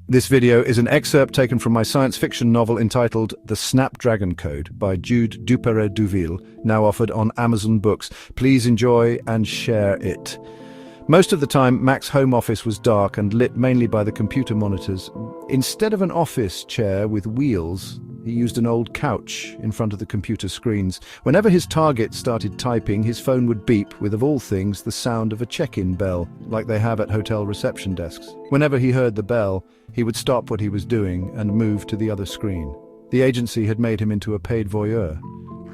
This video is an excerpt taken from my science fiction novel entitled The Snapdragon Code by Jude Duperret-Duville, now offered on Amazon Books. Please enjoy and share it. Most of the time, Mac's home office was dark and lit mainly by the computer monitors. Instead of an office chair with wheels, he used an old couch in front of the computer screens. Whenever his target started typing, his phone would beep with, of all things, the sound of a check-in bell, like they have at hotel reception desks. Whenever he heard the bell, he would stop what he was doing and move to the other screen. The agency had made him into a paid voyeur,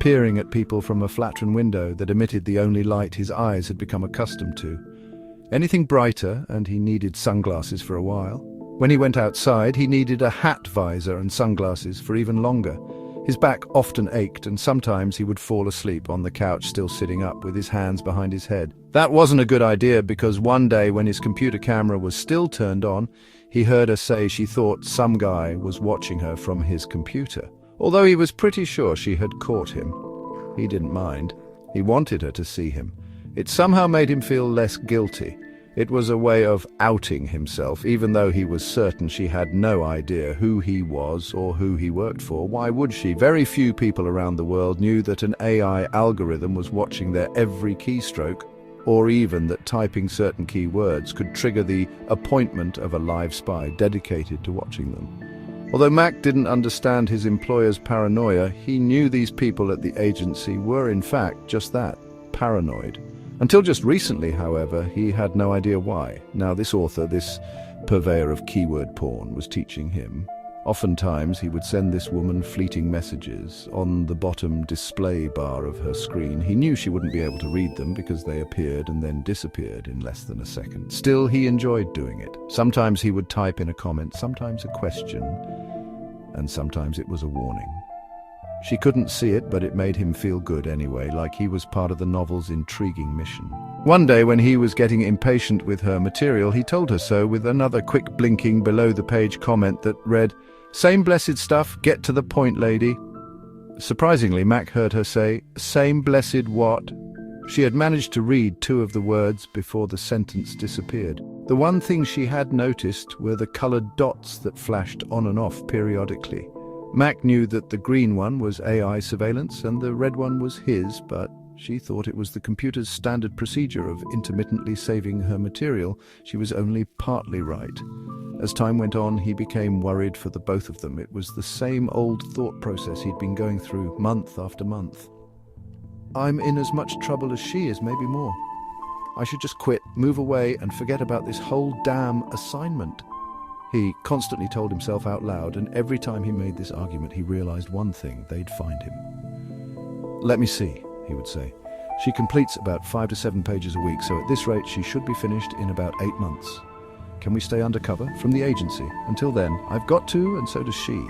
peering at people from a flattering window that emitted the only light his eyes had become accustomed to. Anything brighter, and he needed sunglasses for a while. When he went outside, he needed a hat visor and sunglasses for even longer. His back often ached, and sometimes he would fall asleep on the couch still sitting up with his hands behind his head. That wasn't a good idea, because one day when his computer camera was still turned on, he heard her say she thought some guy was watching her from his computer. Although he was pretty sure she had caught him. He didn't mind. He wanted her to see him. It somehow made him feel less guilty. It was a way of outing himself, even though he was certain she had no idea who he was or who he worked for. Why would she? Very few people around the world knew that an AI algorithm was watching their every keystroke, or even that typing certain keywords could trigger the appointment of a live spy dedicated to watching them. Although Mac didn't understand his employer's paranoia, he knew these people at the agency were in fact just that, paranoid. Until just recently, however, he had no idea why. Now this author, this purveyor of keyword porn, was teaching him. Oftentimes he would send this woman fleeting messages on the bottom display bar of her screen. He knew she wouldn't be able to read them because they appeared and then disappeared in less than a second. Still, he enjoyed doing it. Sometimes he would type in a comment, sometimes a question, and sometimes it was a warning. She couldn't see it, but it made him feel good anyway, like he was part of the novel's intriguing mission. One day, when he was getting impatient with her material, he told her so with another quick blinking below-the-page comment that read, "Same blessed stuff, get to the point, lady." Surprisingly, Mac heard her say, "Same blessed what?" She had managed to read two of the words before the sentence disappeared. The one thing she had noticed were the colored dots that flashed on and off periodically. Mac knew that the green one was AI surveillance and the red one was his, but she thought it was the computer's standard procedure of intermittently saving her material. She was only partly right. As time went on, he became worried for the both of them. It was the same old thought process he'd been going through month after month. I'm in as much trouble as she is, maybe more. I should just quit, move away, and forget about this whole damn assignment. He constantly told himself out loud, and every time he made this argument, he realized one thing: they'd find him. "Let me see," he would say. "She completes about 5 to 7 pages a week, so at this rate she should be finished in about 8 months. Can we stay undercover from the agency? Until then, I've got to, and so does she."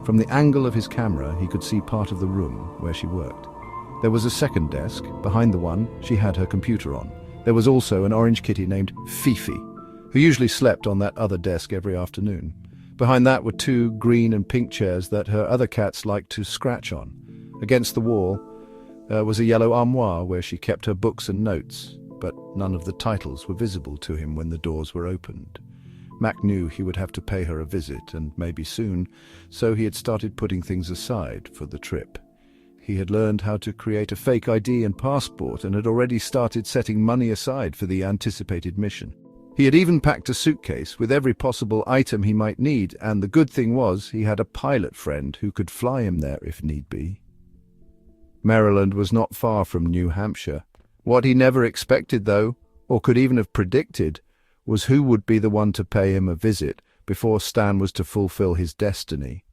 From the angle of his camera, he could see part of the room where she worked. There was a second desk. Behind the one she had her computer on. There was also an orange kitty named Fifi, who usually slept on that other desk every afternoon. Behind that were 2 green and pink chairs that her other cats liked to scratch on. Against the wall was a yellow armoire where she kept her books and notes, but none of the titles were visible to him when the doors were opened. Mac knew he would have to pay her a visit, and maybe soon, so he had started putting things aside for the trip. He had learned how to create a fake ID and passport and had already started setting money aside for the anticipated mission. He had even packed a suitcase with every possible item he might need, and the good thing was he had a pilot friend who could fly him there if need be. Maryland was not far from New Hampshire. What he never expected, though, or could even have predicted, was who would be the one to pay him a visit before Stan was to fulfill his destiny.